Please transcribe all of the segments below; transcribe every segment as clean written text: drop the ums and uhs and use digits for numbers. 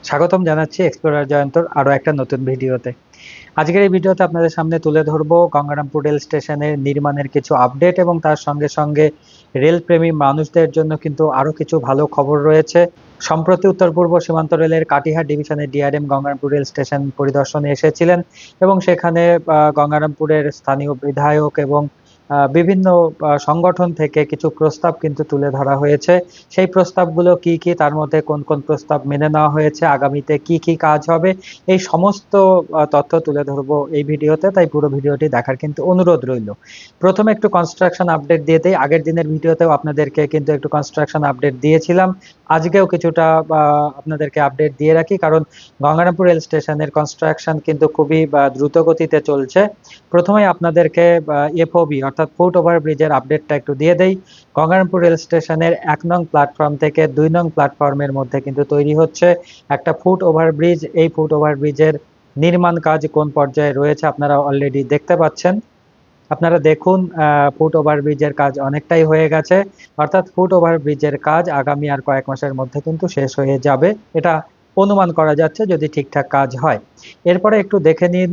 স্বাগতম জানাচ্ছি এক্সপ্লোরার জয়ন্তর আরো একটা নতুন ভিডিওতে। আজকের এই ভিডিওতে আপনাদের সামনে তুলে ধরবো গঙ্গারামপুর রেল স্টেশনের নির্মাণের কিছু আপডেট এবং তার সঙ্গে সঙ্গে রেলপ্রেমী মানুষদের জন্য কিন্তু আরো কিছু ভালো খবর রয়েছে। সম্প্রতি উত্তর পূর্ব সীমান্ত রেলের কাটিহার ডিভিশনের ডিআরএম গঙ্গারামপুর রেল স্টেশন পরিদর্শনে এসেছিলেন এবং সেখানে গঙ্গারামপুরের স্থানীয় বিধায়ক এবং বিভিন্ন সংগঠন থেকে কিছু প্রস্তাব কিন্তু তুলে ধরা হয়েছে। সেই প্রস্তাবগুলো কি কি, তার মধ্যে কোন কোন প্রস্তাব মেনে নেওয়া হয়েছে, আগামীতে কি কি কাজ হবে, এই সমস্ত তথ্য তুলে ধরবো এই ভিডিওতে। তাই পুরো ভিডিওটি দেখার কিন্তু অনুরোধ রইল। প্রথমে একটু কনস্ট্রাকশন আপডেট দিয়ে দেই। আগের দিনের ভিডিওতেও আপনাদেরকে কিন্তু একটু কনস্ট্রাকশন আপডেট দিয়েছিলাম, আজকেও কিছুটা আপনাদেরকে আপডেট দিয়ে রাখি, কারণ গঙ্গারামপুর রেল স্টেশনের কনস্ট্রাকশন কিন্তু খুবই দ্রুত গতিতে চলছে। প্রথমেই আপনাদেরকে এফওবি অর্থাৎ ফুট ওভার ব্রিজের আপডেটটা একটু দিয়ে দেই। গঙ্গারামপুর রেল স্টেশনের 1 নং প্ল্যাটফর্ম থেকে 2 নং প্ল্যাটফর্মের মধ্যে কিন্তু তৈরি হচ্ছে একটা ফুট ওভার ব্রিজ। এই ফুট ওভার ব্রিজের নির্মাণ কাজ কোন পর্যায়ে রয়েছে আপনারা অলরেডি দেখতে পাচ্ছেন। আপনারা দেখুন, ফুট ওভার ব্রিজের কাজ অনেকটাই হয়ে গেছে, অর্থাৎ ফুট ওভার ব্রিজের কাজ আগামী আর কয়েক মাসের মধ্যে কিন্তু শেষ হয়ে যাবে, এটা অনুমান করা যাচ্ছে যদি ঠিকঠাক কাজ হয়। এরপরে একটু দেখে নিন,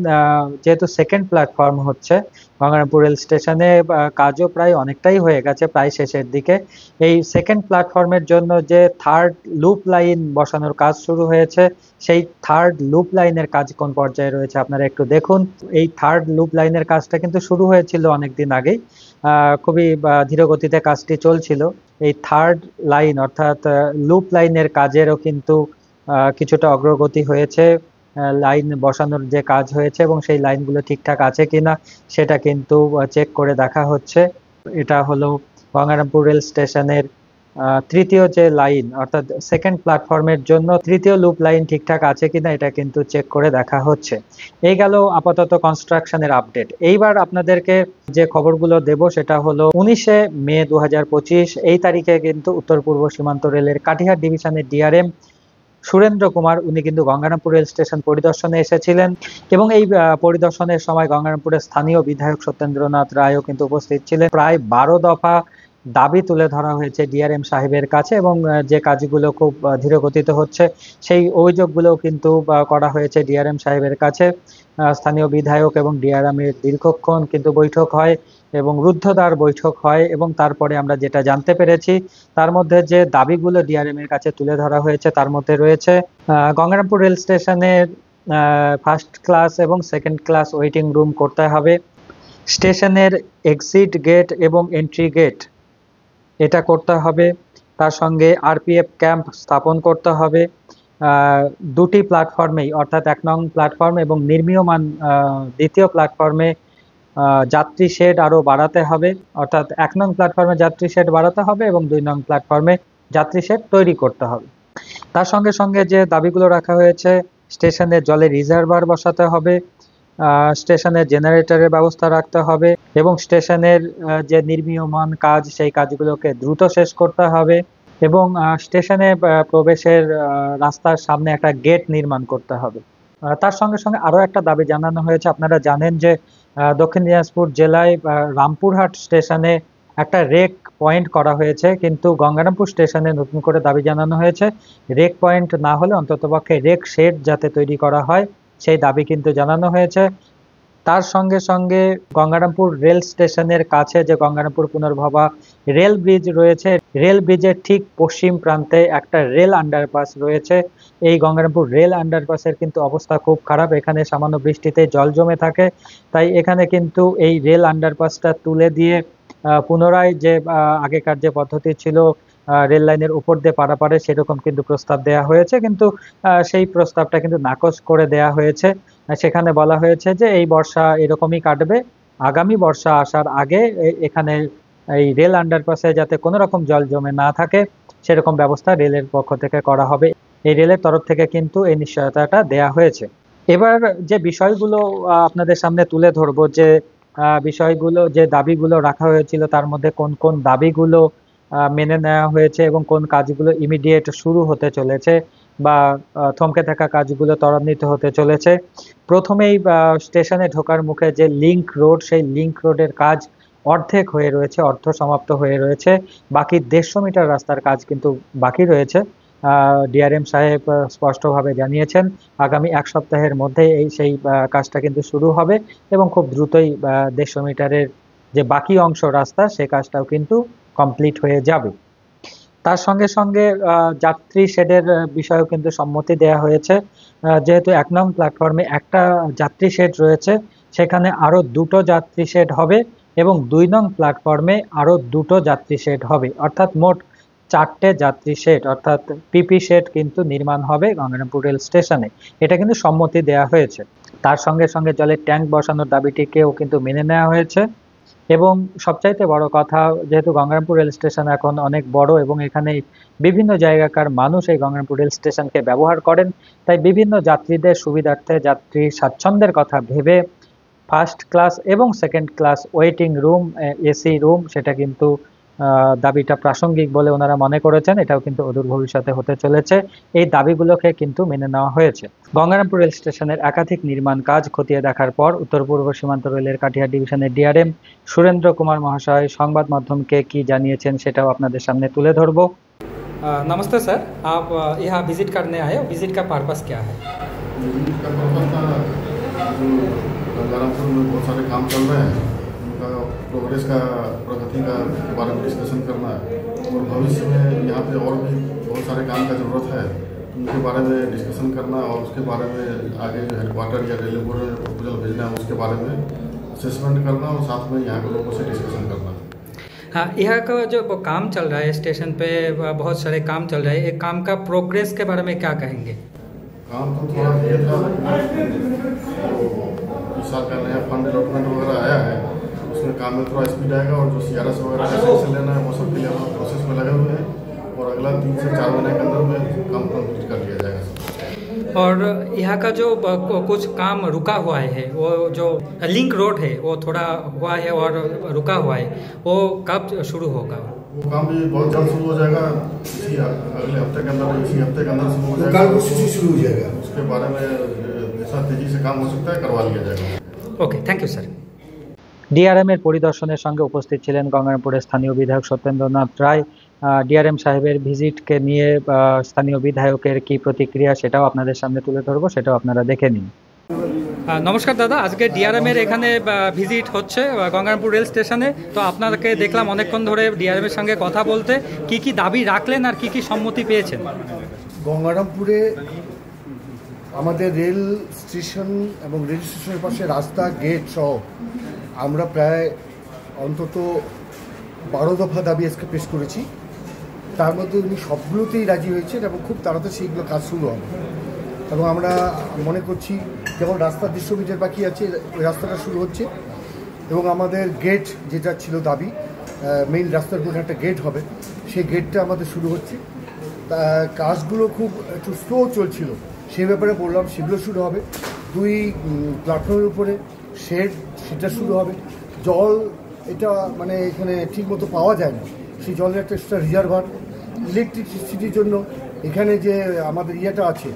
যেহেতু সেকেন্ড প্ল্যাটফর্ম হচ্ছে গঙ্গারামপুর রেল স্টেশনে, কাজও প্রায় অনেকটাই হয়ে গেছে, প্রায় শেষের দিকে। এই সেকেন্ড প্ল্যাটফর্মের জন্য যে থার্ড লুপ লাইন বসানোর কাজ শুরু হয়েছে, সেই থার্ড লুপ লাইনের কাজ কোন পর্যায়ে রয়েছে আপনারা একটু দেখুন। এই থার্ড লুপ লাইনের কাজটা কিন্তু শুরু হয়েছিল অনেকদিন আগেই, খুবই ধীর গতিতে কাজটি চলছিল। এই থার্ড লাইন অর্থাৎ লুপ লাইনের কাজেরও কিন্তু কিছুটা অগ্রগতি হয়েছে। লাইন বসানোর যে কাজ হয়েছে এবং সেই লাইনগুলো ঠিকঠাক আছে কিনা সেটা কিন্তু চেক করে দেখা হচ্ছে। এটা হলো গঙ্গারামপুর রেল স্টেশনের তৃতীয় যে লাইন, অর্থাৎ সেকেন্ড প্ল্যাটফর্মের জন্য তৃতীয় লুপ লাইন ঠিকঠাক আছে কিনা এটা কিন্তু চেক করে দেখা হচ্ছে। এই গেল আপাতত কনস্ট্রাকশনের আপডেট। এইবার আপনাদেরকে যে খবরগুলো দেব সেটা হলো 19শে মে 2025 এই তারিখে কিন্তু উত্তর পূর্ব সীমান্ত রেলের কাটিহার ডিভিশনের ডিআরএম সুরেন্দ্র কুমার উনি কিন্তু গঙ্গারামপুর রেল স্টেশন পরিদর্শনে এসেছিলেন এবং এই পরিদর্শনের সময় গঙ্গারামপুরের স্থানীয় বিধায়ক সত্যেন্দ্রনাথ রায়ও কিন্তু উপস্থিত ছিলেন। প্রায় 12 দফা দাবি তুলে ধরা হয়েছে ডিআরএম সাহেবের কাছে এবং যে কাজগুলো খুব ধীর গতিতে হচ্ছে সেই অভিযোগগুলো কিন্তু করা হয়েছে ডিআরএম সাহেবের কাছে। স্থানীয় বিধায়ক এবং ডিআরএম এর দীর্ঘক্ষণ কিন্তু বৈঠক হয় এবং রুদ্ধদ্বার বৈঠক হয় এবং তারপরে আমরা যেটা জানতে পেরেছি তার মধ্যে যে দাবিগুলো ডিআরএম এর কাছে তুলে ধরা হয়েছে তার মধ্যে রয়েছে গঙ্গারামপুর রেল স্টেশনের ফার্স্ট ক্লাস এবং সেকেন্ড ক্লাস ওয়েটিং রুম করতে হবে, স্টেশনের এক্সিট গেট এবং এন্ট্রি গেট এটা করতে হবে, তার সঙ্গে আরপিএফ ক্যাম্প স্থাপন করতে হবে, দুটি প্ল্যাটফর্মেই অর্থাৎ 1 নং প্ল্যাটফর্ম এবং নির্মীয়মান দ্বিতীয় প্ল্যাটফর্মে যাত্রী শেড আরো বাড়াতে হবে, অর্থাৎ 1 নং প্ল্যাটফর্মে যাত্রী শেড বাড়াতে হবে এবং 2 নং প্ল্যাটফর্মে যাত্রী শেড তৈরি করতে হবে। তার সঙ্গে সঙ্গে যে দাবিগুলো রাখা হয়েছে, স্টেশনে জলের রিজার্ভার বসাতে হবে, স্টেশনের জেনারেটরের ব্যবস্থা রাখতে হবে এবং স্টেশনের যে নির্মীয়মান কাজ সেই কাজগুলোকে দ্রুত শেষ করতে হবে এবং স্টেশনে প্রবেশের রাস্তার সামনে একটা গেট নির্মাণ করতে হবে। তার সঙ্গে সঙ্গে আরো একটা দাবি জানানো হয়েছে। আপনারা জানেন যে দক্ষিণ দিনাজপুর জেলায় রামপুরহাট স্টেশনে একটা রেক পয়েন্ট করা হয়েছে, কিন্তু গঙ্গারামপুর স্টেশনে নতুন করে দাবি জানানো হয়েছে রেক পয়েন্ট না হলে অন্ততপক্ষে রেক শেড যাতে তৈরি করা হয় সেই দাবি কিন্তু জানানো হয়েছে। তার সঙ্গে সঙ্গে গঙ্গারামপুর রেল স্টেশনের কাছে যে গঙ্গারামপুর পুনর্ভবা রেল ব্রিজ রয়েছে, রেল ব্রিজের ঠিক পশ্চিম প্রান্তে একটা রেল আন্ডারপাস রয়েছে। এই গঙ্গারামপুর রেল আন্ডারপাসের কিন্তু অবস্থা খুব খারাপ, এখানে সামান্য বৃষ্টিতে জল জমে থাকে। তাই এখানে কিন্তু এই রেল আন্ডারপাসটা তুলে দিয়ে পুনরায় যে আগেকার যে পদ্ধতি ছিল রেল লাইনের উপর দিয়ে পারাপারে সেরকম কিন্তু প্রস্তাব দেওয়া হয়েছে, কিন্তু সেই প্রস্তাবটা কিন্তু নাকচ করে দেওয়া হয়েছে। সেখানে বলা হয়েছে যে এই বর্ষা এরকমই কাটবে, আগামী বর্ষা আসার আগে এখানে এই রেল আন্ডারপাসে যাতে কোনো রকম জল জমে না থাকে সেরকম ব্যবস্থা রেলের পক্ষ থেকে করা হবে। এই রেলের তরফ থেকে কিন্তু এই নিশ্চয়তাটা দেয়া হয়েছে। এবার যে বিষয়গুলো আপনাদের সামনে তুলে ধরবো, যে বিষয়গুলো যে দাবিগুলো রাখা হয়েছিল তার মধ্যে কোন কোন দাবিগুলো মেনে নেওয়া হয়েছে এবং কোন কাজগুলো ইমিডিয়েট শুরু হতে চলেছে বা থমকে থাকা কাজগুলো ত্বরান্বিত হতে চলেছে। প্রথমেই স্টেশনে ঢোকার মুখে যে লিংক রোড, সেই লিংক রোডের কাজ অর্ধেক হয়ে রয়েছে, অর্ধ সমাপ্ত হয়ে রয়েছে, বাকি 150 মিটার রাস্তার কাজ কিন্তু বাকি রয়েছে। ডিআরএম সাহেব স্পষ্টভাবে জানিয়েছেন আগামী এক সপ্তাহের মধ্যে সেই কাজটা কিন্তু শুরু হবে এবং খুব দ্রুতই 150 মিটারের যে বাকি অংশ রাস্তা সে কাজটাও কিন্তু কমপ্লিট হয়ে যাবে। তার সঙ্গে সঙ্গে যাত্রী শেডের বিষয়েও কিন্তু সম্মতি দেওয়া হয়েছে। যেহেতু 1 নং প্ল্যাটফর্মে একটা যাত্রী শেড রয়েছে, সেখানে আরো 2টো যাত্রী শেড হবে এবং 2 নং প্ল্যাটফর্মে আরো 2টো যাত্রী শেড হবে, অর্থাৎ মোট 4টে যাত্রী শেড অর্থাৎ পিপি শেড কিন্তু নির্মাণ হবে গঙ্গারামপুর রেল স্টেশনে। এটা কিন্তু সম্মতি দেওয়া হয়েছে। তার সঙ্গে সঙ্গে জলের ট্যাঙ্ক বসানোর দাবিটিকেও কিন্তু মেনে নেওয়া হয়েছে এবং সবচাইতে বড় কথা, যেহেতু গঙ্গারামপুর রেল স্টেশন এখন অনেক বড় এবং এখানে বিভিন্ন জায়গাকার মানুষ এই গঙ্গারামপুর রেল স্টেশনকে ব্যবহার করেন, তাই বিভিন্ন যাত্রীদের সুবিধার্থে, যাত্রী স্বাচ্ছন্দ্যের কথা ভেবে ফার্স্ট ক্লাস এবং second class waiting room, AC room, সেটা কিন্তু দাবিটা প্রাসঙ্গিক বলে ওনারা মনে করেছেন। এটাও কিন্তু অদূর ভবিষ্যতে হতে চলেছে। এই দাবিগুলোকে কিন্তু মেনে নেওয়া হয়েছে। গঙ্গারামপুর রেল স্টেশনের একাধিক নির্মাণ কাজ খতিয়ে দেখার পর উত্তর পূর্ব সীমান্ত রেলের কাটিহার ডিভিশনের ডিআরএম সুরেন্দ্র কুমার মহাশয় সংবাদ মাধ্যমকে কি জানিয়েছেন সেটাও আপনাদের সামনে তুলে ধরবো। नमस्ते सर, आप यहाँ विजिट करने आए हो, विजिट का पर्पस क्या है? विजिट का पर्पस था जो गंगारामपुर में बहुत सारे काम चल रहे हैं, उनका प्रोग्रेस का, प्रगति का के बारे में डिस्कशन करना है और भविष्य में यहाँ पे और भी बहुत सारे काम का ज़रूरत है, उनके बारे में डिस्कशन करना और उसके बारे में आगे जो हेडक्वार्टर या रेलवे बोर्ड में प्रपोजल भेजना है उसके बारे में असेसमेंट करना और साथ में यहाँ के लोगों से डिस्कशन करना। हाँ, यहाँ का जो काम चल रहा है स्टेशन पे, बहुत सारे काम चल रहे हैं, एक काम का प्रोग्रेस के बारे में क्या कहेंगे? काम तो थोड़ा ये था, इस साल का नया फंड अलॉटमेंट वगैरह आया है, उसमें काम में थोड़ा स्पीड आएगा और जो सीआरएस वगैरह का सेक्शन लेना है वो सब के लिए हम प्रोसेस में लगे हुए हैं और अगला 3 से 4 महीने के अंदर में काम कंप्लीट कर लिया जाएगा। और यहाँ का जो कुछ काम रुका हुआ है, वो जो लिंक रोड है वो थोड़ा हुआ है और रुका हुआ है, वो कब शुरू होगा? वो काम भी बहुत जल्द शुरू हो जाएगा, इसी अगले हफ्ते के अंदर, इसी हफ्ते के अंदर शुरू हो जाएगा। कल कोशिश शुरू हो जाएगा, उसके बारे में जैसा तेजी से काम हो सकता है करवा लिया जाएगा। Okay, thank you sir. DRM এর পরিদর্শনের সঙ্গে উপস্থিত ছিলেন গঙ্গারামপুরের স্থানীয় বিধায়ক সত্যেন্দ্রনাথ রায়। ডিআরএম সাহেবের ভিজিটকে নিয়ে স্থানীয় বিধায়কের কি প্রতিক্রিয়া সেটাও আপনাদের সামনে তুলে ধরবো, সেটাও আপনারা দেখে নিন। নমস্কার দাদা, আজকে ডিআরএম এর এখানে ভিজিট হচ্ছে গঙ্গারামপুর রেল স্টেশনে, তো আপনাকে দেখলাম অনেকক্ষণ ধরে ডিআরএম এর সঙ্গে কথা বলতে, কি কি দাবি রাখলেন আর কি কি সম্মতি পেয়েছেন? গঙ্গারামপুরে আমাদের রেল স্টেশন এবং রেল স্টেশনের পাশে রাস্তা, গেট সহ আমরা প্রায় অন্তত 12 দফা দাবি আজকে পেশ করেছি। তার মধ্যে উনি সবগুলোতেই রাজি হয়েছেন এবং খুব তাড়াতাড়ি সেইগুলো কাজ শুরু হবে এবং আমরা মনে করছি যেমন রাস্তার 150 মিটার বাকি আছে, ওই রাস্তাটা শুরু হচ্ছে এবং আমাদের গেট যেটা ছিল দাবি, মেইন রাস্তার উপর একটা গেট হবে, সেই গেটটা আমাদের শুরু হচ্ছে। তা কাজগুলো খুব একটু স্লো চলছিল, সেই ব্যাপারে বললাম সেগুলো শুরু হবে। 2 প্ল্যাটফর্মের উপরে শেড, সেটা শুরু হবে। জল এটা মানে এখানে ঠিক মতো পাওয়া যায় না, সেই জলের একটা এক্সট্রা রিজার্ভার। ইলেকট্রিসিটির জন্য এখানে যে আমাদের ইয়েটা আছে,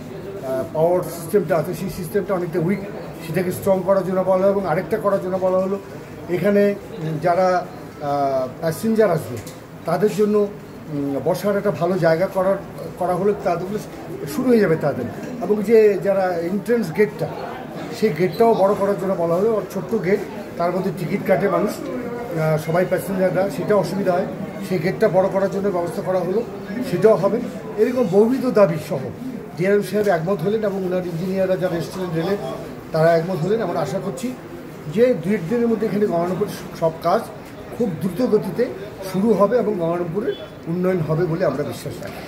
পাওয়ার সিস্টেমটা আছে, সেই সিস্টেমটা অনেকটা উইক, সেটাকে স্ট্রং করার জন্য বলা হলো। এবং আরেকটা করার জন্য বলা হলো, এখানে যারা প্যাসেঞ্জার আসবে তাদের জন্য বসার একটা ভালো জায়গা করা হলো, তাদের শুরু হয়ে যাবে তাদের। এবং যে যারা এন্ট্রেন্স গেটটা, সেই গেটটাও বড় করার জন্য বলা হলো। আর ছোট্ট গেট, তার মধ্যে টিকিট কাটে মানুষ, সবাই প্যাসেঞ্জাররা, সেটা অসুবিধা হয়, সেই গেটটা বড় করার জন্য ব্যবস্থা করা হলো, সেটাও হবে। এরকম বহুবিধ দাবি সহ ডিআরএম সাহেব একমত হলেন এবং ওনার ইঞ্জিনিয়াররা যারা এসেছিলেন রেলে তারা একমত হলেন। আমরা আশা করছি যে 2 দিনের মধ্যে এখানে গঙ্গারামপুরের সব কাজ খুব দ্রুত গতিতে শুরু হবে এবং গঙ্গারামপুরের উন্নয়ন হবে বলে আমরা বিশ্বাস রাখি।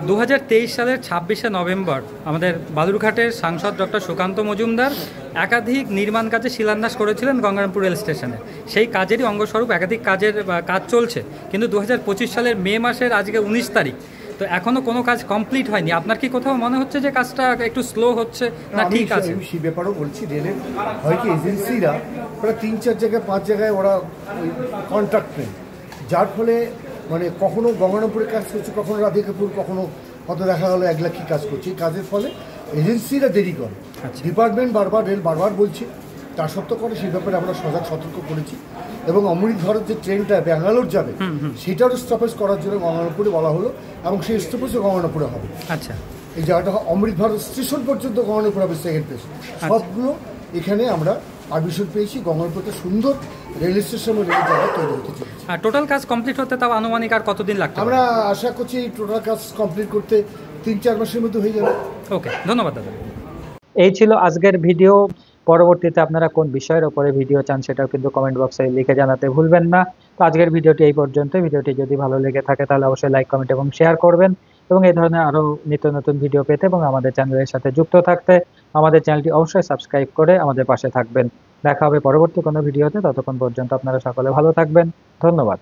2023 সালের 26শে নভেম্বর আমাদের বালুরঘাটের সাংসদ ডক্টর সুকান্ত মজুমদার একাধিক নির্মাণ কাজে শিলান্যাস করেছিলেন গঙ্গারামপুর রেল স্টেশনে। সেই কাজেরই অঙ্গস্বরূপ একাধিক কাজ চলছে, কিন্তু 2025 সালের মে মাসের আজকে 19 তারিখ, তো এখনো কোনো কাজ কমপ্লিট হয়নি। আপনার কি কোথাও মনে হচ্ছে যে কাজটা একটু স্লো হচ্ছে না ঠিক আছে? আমি সেই ব্যাপারেও বলছি, রেলের হয় কি এজেন্সিরা ওরা 3-4 জায়গায় 5 জায়গায় ওরা কন্ট্রাক্ট নেয়, যার ফলে মানে কখনো গঙ্গারামপুরে কাজ করছে, কখনো রাধিকাপুর, কখনো হয়তো দেখা গেলো 1 লাখ কাজ করছে। এই কাজের ফলে এজেন্সিরা দেরি করে, ডিপার্টমেন্ট বারবার, রেল বারবার বলছে, তা সত্ত্বেও করে। সেই ব্যাপারে আমরা সজাগ সতর্ক করেছি এবং অমৃত ভারত যে ট্রেনটা ব্যাঙ্গালোর যাবে সেটারও স্টপেজ করার জন্য গঙ্গারামপুরে বলা হলো, এবং সেই স্টপেজও গঙ্গারামপুরে হবে। আচ্ছা, এই জায়গাটা অমৃত ভারত স্টেশন পর্যন্ত গঙ্গারামপুর হবে সেকেন্ড ফেজ। সবগুলো এখানে আমরা পারমিশন পেয়েছি। গঙ্গারামপুরটা সুন্দর রেল স্টেশন ও রেল জায়গা তৈরি হতে চলেছে। আর টোটাল কাজ কমপ্লিট হতে তাও আনুমানিক আর কতদিন লাগবে? আমরা আশা করছি এই টোটাল কাজ কমপ্লিট করতে 3-4 মাসের মধ্যে হয়ে যাবে। ওকে, ধন্যবাদ দাদা। এই ছিল আজকের ভিডিও। পরবর্তীতে আপনারা কোন বিষয়ের উপরে ভিডিও চান সেটাও কিন্তু কমেন্ট বক্সে লিখে জানাতে ভুলবেন না। তো আজকের ভিডিওটি এই পর্যন্ত। ভিডিওটি যদি ভালো লেগে থাকে তাহলে অবশ্যই লাইক, কমেন্ট এবং শেয়ার করবেন, এবং এই ধরনের আরো নিত্য নতুন ভিডিও পেতে এবং আমাদের চ্যানেলের সাথে যুক্ত থাকতে আমাদের চ্যানেলটি অবশ্যই সাবস্ক্রাইব করে আমাদের পাশে থাকবেন। দেখা হবে পরবর্তী কোনো ভিডিওতে। ততক্ষণ পর্যন্ত আপনারা সকলে ভালো থাকবেন। ধন্যবাদ।